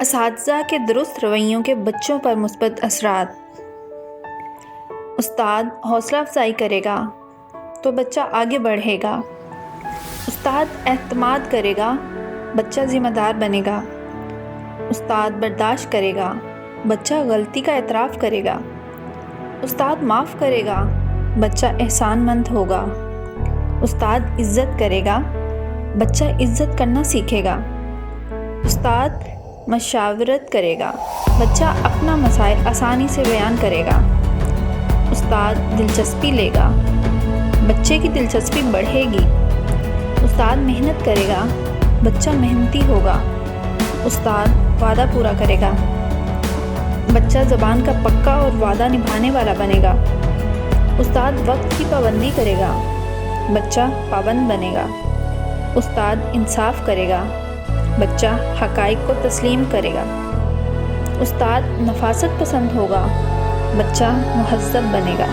اساتذہ کے درست رویوں کے بچوں پر مثبت اثرات۔ استاد حوصلہ افزائی کرے گا تو بچہ آگے بڑھے گا۔ استاد اعتماد کرے گا، بچہ ذمہ دار بنے گا۔ استاد برداشت کرے گا، بچہ غلطی کا اعتراف کرے گا۔ استاد معاف کرے گا، بچہ احسان مند ہوگا۔ استاد عزت کرے گا، بچہ عزت کرنا سیکھے گا۔ استاد مشاورت کرے گا، بچہ اپنا مسائل آسانی سے بیان کرے گا۔ استاد دلچسپی لے گا، بچے کی دلچسپی بڑھے گی۔ استاد محنت کرے گا، بچہ محنتی ہوگا۔ استاد وعدہ پورا کرے گا، بچہ زبان کا پکا اور وعدہ نبھانے والا بنے گا۔ استاد وقت کی پابندی کرے گا، بچہ پابند بنے گا۔ استاد انصاف کرے گا، بچہ حقائق کو تسلیم کرے گا۔ استاد نفاست پسند ہوگا، بچہ مہذب بنے گا۔